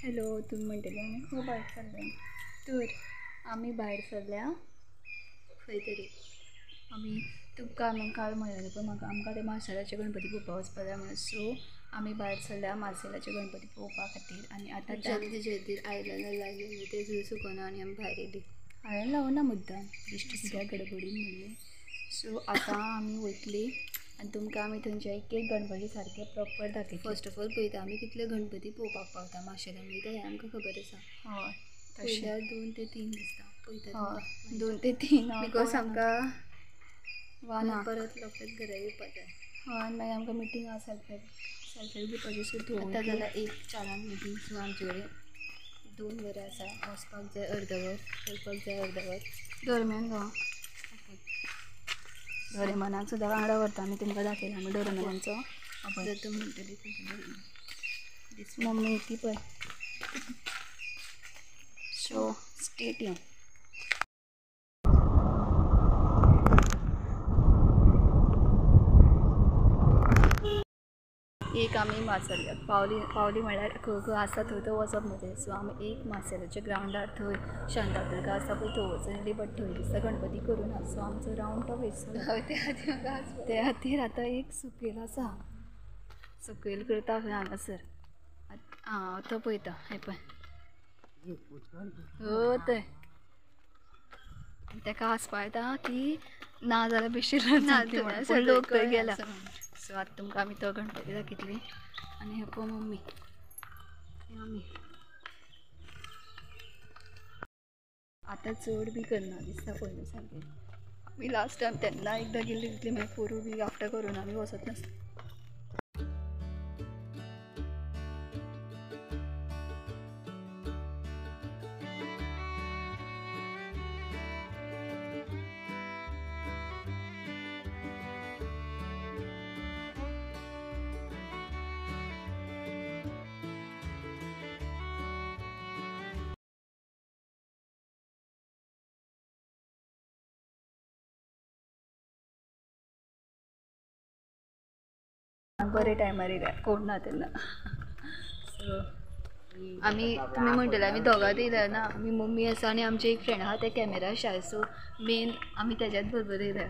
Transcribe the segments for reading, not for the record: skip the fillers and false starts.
Hello, तुम्ही म्हणटले आमी खूब भायर सरल्या. तर आमी भायर सरल्या खंय तरी. आमी तुमकां हांवें काल म्हणलेलें पण आमकां ते माशेलाचे गणपती पळोवपाक वचपा जाय म्हणून. सो आमी भायर सरल्या माशेलाचे गणपती पळोवपा खातीर. आनी आतां तेजे खातीर आयदनां लागली ते सुद्दां सुकना आनी आमी भायर येयली. हांवें लावना मुद्दाम दिश्टी कित्याक गडबडीन म्हणली. सो आतां आमी वयतली आनी तुमकां आमी थंयचे एक एक गणपती सारके प्रॉपर दाखयतली. फर्स्ट ऑफ ऑल पळयता आमी कितले गणपती पळोवपाक पावता माशेलान वयता हें आमकां खबर आसा. हय पयल्यार 2 ते 3 दिसता पळयता. हय 2 ते 3 बिकॉज आमकां वाना परत लोकांक घरा येवपा जाय. हय आनी मागीर आमकां मिटींग आसा सेल्फी दिवपाची. सो आतां जाल्यार 1 4 मिटींग. सो आमचे कडेन 2 वरां आसा. वचपाक जाय अर्दवर, येवपाक जाय अर्दवर. दरम्यान गो डोरेमोनाक सुद्दां वांगडा व्हरता आमी. तुमकां दाखयला आमी डोरेमोनाचो जाता म्हणटली मम्मी ती पळय. So stay tune. एक आमी माशेलाक पावली म्हणल्यार खंय आसा थंय वचप न्हू. सो आमी एक माशेलाच्या ग्रावंडार थंय शांतादुर्गा आसा पळय थंय वचून बट थंय दिसता गणपती करूना. सो आमचो रावंड तो वेस्ट जालो. ते खातीर आतां एक सकयल आसा. सकयल करता खंय हांगासर. तो पळयता हें पळय थंय. ताका हांसपा येता की ना जाल्यार बेश्टी लोक थंय गेला. सो आतां तुमकां आमी तो गणपती दाखयतली. आनी हे पळय मम्मी आमी आतां चड बी करना दिसता पयलीं सारकें. आमी लास्ट टायम तेन्ना एकदां गेल्ली तितली मागीर पोरू बी आफ्टर करून आमी वचत नासता. बरे टायमार येयल्या कोण ना तेन्ना. सो आमी तुमी म्हणटले आमी दोगांच येयल्या ना. आमी मम्मी आसा आनी आमचे एक फ्रेंड आहा ते कॅमेरा शाय. सो मेन आमी तेज्याच बरोबर येयल्या.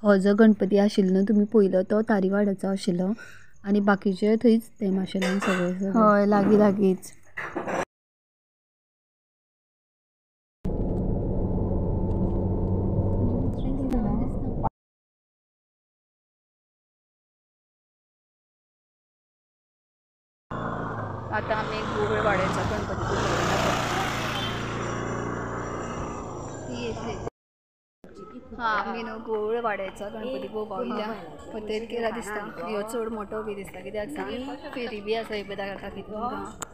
हो जो गणपती आशिल्लो न्हू तुमी पयलो तो तारीवाडाचो आशिल्लो आनी बाकीचे थंयच ते माशेलान सगळे. हय लागीं लागींच. आतां आमी गोवळवाड्याचो गणपती आमी न्हू गोवळवाड्याचो गणपती पळोवपाक वयल्या. पतेर केला दिसता. ह्यो चड मोठो बी दिसता कित्याक सांग फेरी बी आसा पळय ताका कितें.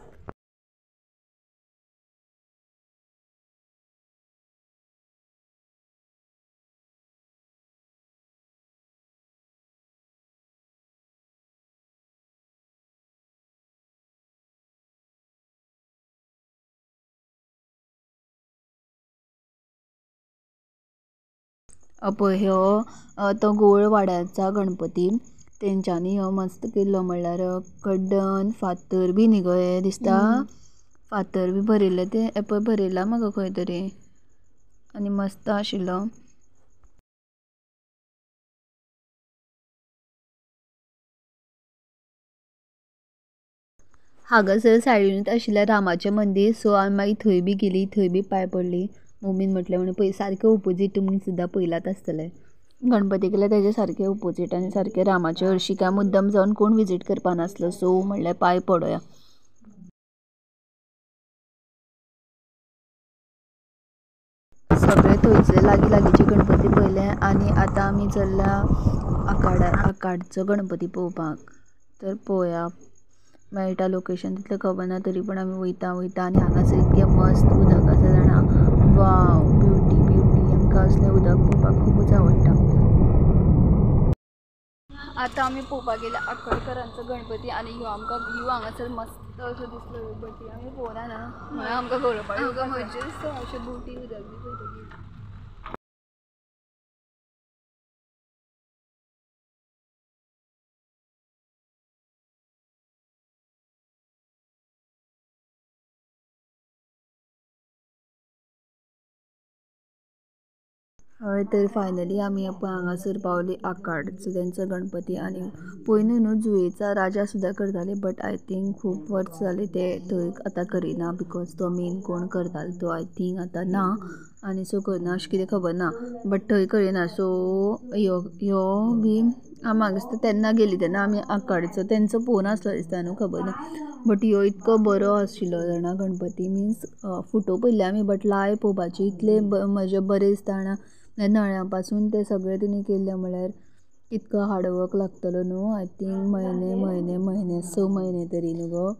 पळय ह्यो तो गोवळवाड्याचा गणपती तेंच्यांनी हो मस्त केल्लो. म्हणल्यार कड्डण फातर बी न्ही गो हे दिसता. फातर बी भरिल्ले ते पळय भरिल्ला म्हाका खंय तरी आनी मस्त आशिल्लो. हांगासर सायडीनूच आशिल्लें रामाचें मंदीर. सो आमी मागीर थंय बी गेली. थंय बी पांय पडली. मम्मीन म्हटलें म्हणून पळय सारकें ओपोजीट तुमी सुद्दां पयलात आसतलें. गणपती गेल्यार तेजे सारकें ओपोजीट आनी सारकें रामाचें हरशीं काय मुद्दम जावन कोण विजीट करपा नासलो. सो म्हणलें पांय पडोया. सगळे थंयचे लागीं लागींचे गणपती पळयले आनी आतां आमी चल्ल्या आकाडचो गणपती पळोवपाक. तर पळोवया मेळटा लोकेशन तितलें खबर ना तरी पण आमी वयता आनी हांगासर इतकें मस्त उदक आसा जाणा वाव ब्युटी आमकां असलें उदक पळोवपाक खूबच आवडटा. आतां आमी पळोवपाक गेल्या आक्कडकरांचो गणपती आनी ह्यो आमकां व्यू हांगासर मस्त असो दिसलो बट आमी पळोवना ना म्हणून आमकां गौरवपाक आमकां मज्जा दिसता अशें बोटी उदक बी पळयतकीर. हय तर फायनली आमी हांगासर पावली आक्काडचो तेंचो गणपती आनी पयलीं न्हू जुयेचा राजा सुद्दां करताले बट आय थिंक खूब वर्स जाली ते थंय आतां करिना बिकॉज तो मेन कोण करतालो तो आय थिंक आतां ना आनी सो करना अशें कितें खबर ना बट थंय करिना सो ह्यो बी म्हाका दिसता तेन्ना गेली तेन्ना आमी आक्काडचो तेंचो पळोवना आसलो दिसता न्हू खबर ना बट ह्यो इतको बरो आशिल्लो जाणा गणपती मिन्स फोटो पयले आमी बट लायव पळोवपाची इतले म्हजे बरें दिसता जाणा नळ्या पासून ते सगळे तेणी केल्ले म्हळ्यार कितको हार्डवर्क लागतलो न्हू आय थिंक म्हयने 6 म्हयने तरी न्हू गो.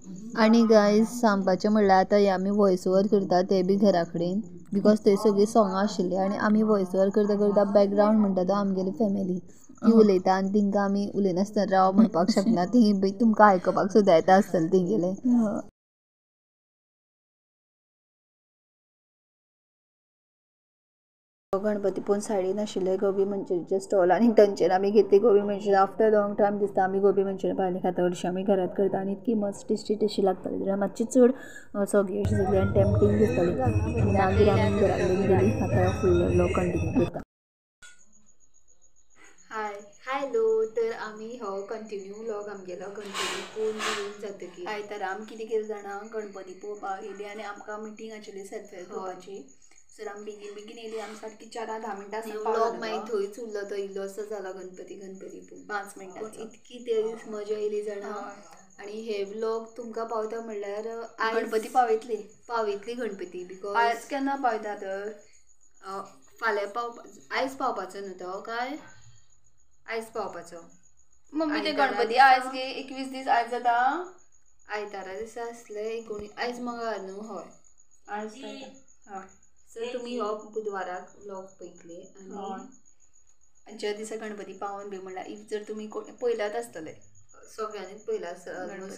आनी गायज सांगपाचें म्हणल्यार आतां हे आमी वॉयस ओवर करता ते बी घरा कडेन बिकॉज थंय सगळीं सोंगां आशिल्लीं आनी आमी वॉयस ओवर करता बॅकग्रावंड म्हणटा तो आमगेली फॅमिली ती उलयता आनी तांकां आमी उलयनासतना राव म्हणपाक शकना ती बी तुमकां आयकपाक सुद्दां येता आसतलें तेंगेलें. गणपती पळोवन सायडीन आशिल्ले गोबी मंचुरियनचे स्टॉल आनी थंयच्यान आमी घेतली गोबी मंचुरियन आफ्टर लॉंग टायम दिसता आमी गोबी मंचुरियन भायले खाता हरशीं आमी घरांत करता आनी इतकी मस्त टेस्टी लागताली जाल्यार मातशी चड सगळी अशी सगळी आनी टेम्पटींग दिसताली आनी मागीर आमी घरा कडेन गेली आतां फुडलो व्लॉग कंटिन्यू करता. हॅलो तर आमी हो कंटिन्यू व्लॉग आमगेलो कंटिन्यू करून जातकीर आयतारा आमी कितें केलें जाणा गणपती पळोवपाक येयली आनी आमकां मिटींग आशिल्ली सेल्फ हेल्प ग्रुपाची सर आमी बेगीन येयली आमी सारकी 4-10 मिनटां व्लॉग मागीर थंयच उरलो तो इल्लोसो जालो गणपती पळोवन 5 मिनटां इतकी ते दीस मजा येयली जाणा आनी हे व्लॉग तुमकां पावता म्हणल्यार गणपती पावयतली गणपती बिकॉज आयज केन्ना पावयता तर फाल्यां आयज पावपाचो न्हू तो काय आयज पावपाचो मम्मी ते गणपती आयज गे 21 दीस आयज जाता आयतारा दिसा आसले आयज मंगळार न्हू हय आयज हय सो तुमी हो बुधवाराक व्लॉग पळयतले आनी ज्या दिसा गणपती पावोन बी म्हणल्यार इफ जर तुमी पयलात आसतले सगळ्यांनीच पयला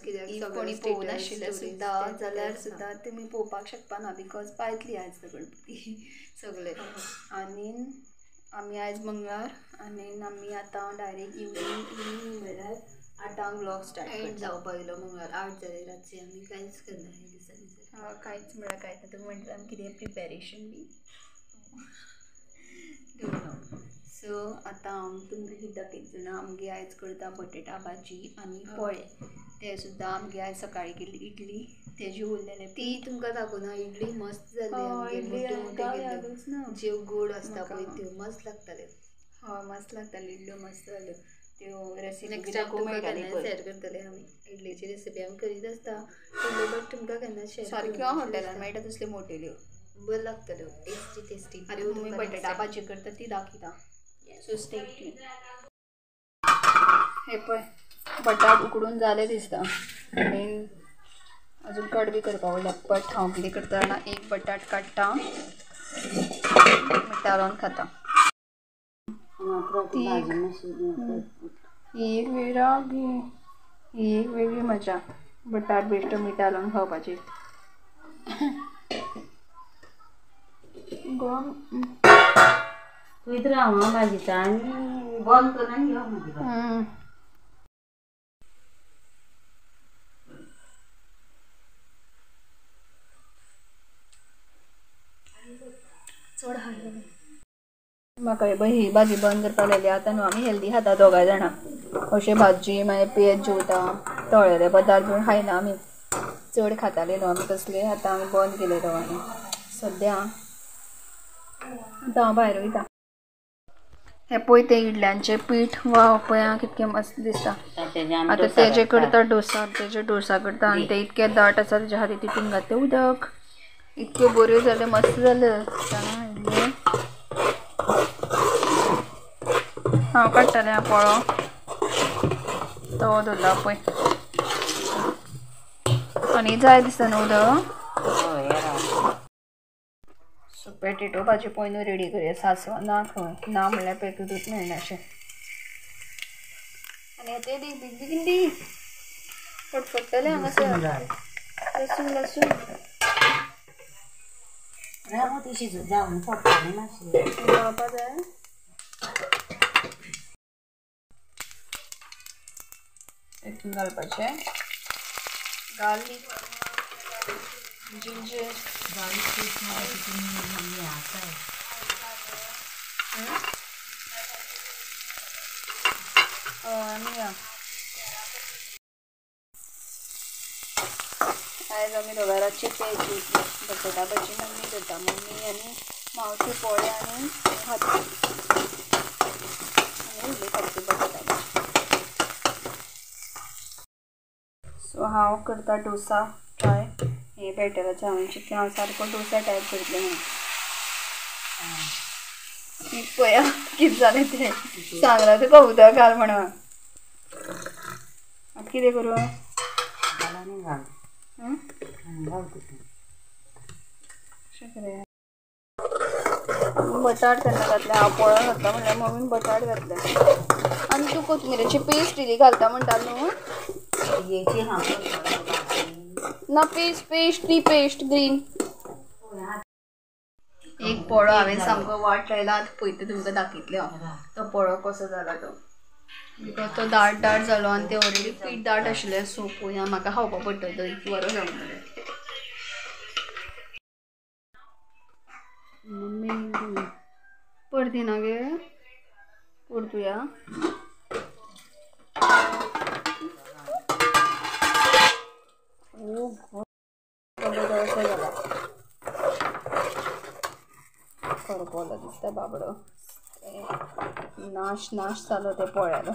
कित्याक कोणी पळोवनाशिल्ले सुद्दां जाल्यार सुद्दां तुमी पळोवपाक शकपा ना बिकॉज पावयतली आयज गणपती सगळे आनी आमी आयज मंगळार आनी आमी आतां डायरेक्ट इवनिंग म्हणल्यार 8 व्लॉग स्टार्ट जावपा येयलो मंगळार 8 जाले रातचे आमी कांयच करना हे दिसांनी कांयच म्हणल्यार कांयच ना तुमी म्हणटा आमी कितें प्रिपेरेशन बी सो आतां हांव तुमकां कितें दाखयता जाणा आमगे आयज करता बटेटा भाजी आनी पोळे ते सुद्दां आमगे आयज सकाळीं केल्ली इडली तेजे उरलेले ती तुमकां दाखोवना इडली मस्त जाली ज्यो गोड आसता पळय त्यो मस्त लागताल्यो हय मस्त लागताल्यो इडल्यो मस्त जाल्यो त्यो रेसिपी नेक्स्ट टायम तुमकां केन्ना शेअर करतले आमी इडलीची रेसिपी आमी करीत आसता बट तुमकां केन्ना शेअर सारक्यो हॉटेलान मेळटा तसल्यो मोटेल्यो बऱ्यो लागतल्यो टेस्टी आनी तुमी बटाटा भाजी करता ती दाखयता सो स्टे ट्यून्ड. हे पळय बटाट उकडून जाले दिसता आनी अजून कट बी करपाक उरला बट हांव कितें करता जाणा एक बटाट काडटा मिठा लावन खाता ही एक वेगळी मजा बटाट बेश्टो मिठा लावन खावपाची भाजीचा आनी बंद कर आनी यो म्हजी चड हाड म्हाका ही भाजी बंद करपाक लायली आतां न्हू आमी हेल्दी खाता दोगांय जाणां अशें भाजी मागीर पेज जेवता तळलेले पदार्थ बीन खायना आमी चड खाताले न्हू आमी तसले आतां आमी बंद केले दोगांनी सद्या आतां हांव भायर वयता. हे पळय ते इडल्यांचें पीठ वा पळय कितकें मस्त दिसता आतां तेजे करता डोसा करता आनी ते इतके दाट आसा तेज्या खातीर तितून घातलें उदक इतक्यो बऱ्यो जाल्यो मस्त जाल्यो जाणा इडली हांव काडटलें पळो तवो दवरला पळय आनी जाय दिसता न्हू उदक. हय राव. सो पेटेटो भाजी पयलीं रेडी करूया. सांसव ना खंय ना म्हणल्यार पेटूच मेळना अशें. आनी आतां दी बेगीन दी फटफटतलें हांगासर. लसूण लसूण राव ती शिजून जावन पडटली मातशी. जावपा जाय. हितून घालपाचें गार्लीक जिंजर आनी आयज आमी दोगां रातची पेज बटाटा भाजी मम्मी करता. मम्मी आनी मावशी पोळे आनी भाजी आनी उरली खावची बटाटा भाजी. सो हांव करता डोसा ट्राय. हे बॅटराचें हांवें चिंतलें हांव सारको डोसा टायप करतलें म्हणून. पळया कितें जालें तें. सांगला तुका उदक घाल म्हणून. आतां कितें करूं. घाल घाल. घाल तितून. अशें करूया. बटाट केन्ना घातलें. हांव पोळो घातला म्हणल्यार मम्मीन बटाट घातले. आनी तूं कोथमिरेची पेस्ट इल्ली घालता म्हणटा न्हू. येची हांव ना पेस्ट ती पेस्ट ग्रीन. एक पोळो हांवें सामको वाट लायला. आतां पळयता तुमकां दाखयतलें हांव तो पोळो कसो जाला तो. बिकॉज तो दाट जालो आनी तें ऑलरेडी पीठ दाट आशिल्लें. सो पळोवया म्हाका खावपा पडटलें तो एक बरो जावं. मम्मी परतीना गे परतुया. ओ असो जाला. करपलो दिसता बाबडो. नाश जालो ते पोळ्यालो.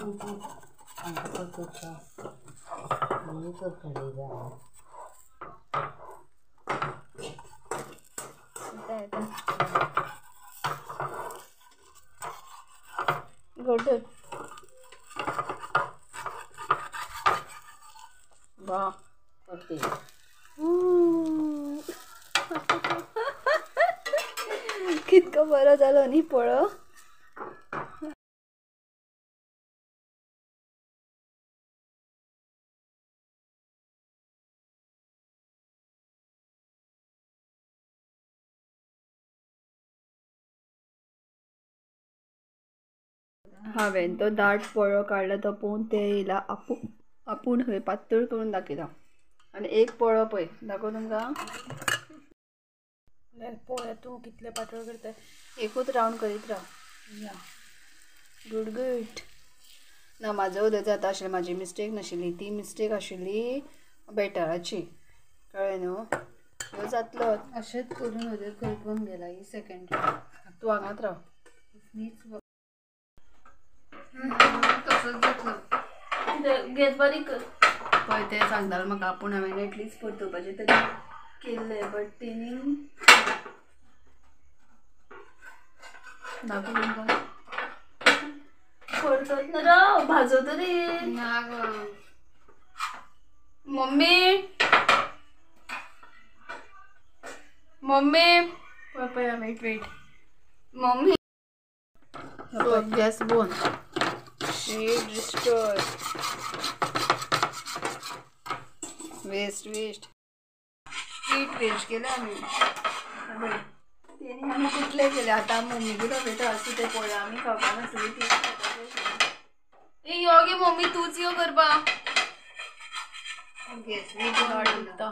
गुड वा करते. कितको बरो जालो न्ही पोळो. हांवें तो दाट पोळो काडला तो पळोवन तें येयला. आपूण खंय पातळ करून दाखयता. आनी एक पोळो पळय दाखोव तुमकां. पळोवया तूं कितले पातळ करता. एकूच रावंड करीत राव. या गूड गूड. ना म्हाजो उदक जाता आशिल्लें. म्हाजी मिस्टेक नाशिल्ली. ती मिस्टेक आशिल्ली बॅटराची. कळ्ळें न्हू. ह्यो जातलो. अशेंच करून उदक करपून गेला ही सेकंड. तूं हांगाच राव. तसोच जातलो. गॅस बारीक कर. पळय तें सांगतालें म्हाका आपूण हांवें एटलिस्ट परतुवपाचें तरी केल्लें. बट तेणी दाखोव तुमकां. परतत ना राव. भाजो तरी. ना गो मम्मी पळय वेट मम्मी. गॅस बोन. शेड रिस्टोर. वेस्ट पीठ वेस्ट केलें आमी. तेणी आमी कुठले केले. आतां मम्मी कितें उलयता असो ते पळय. आमी खावपा नासली ती. यो गे मम्मी तूंच यो करपा. गॅस बी वाट उरता.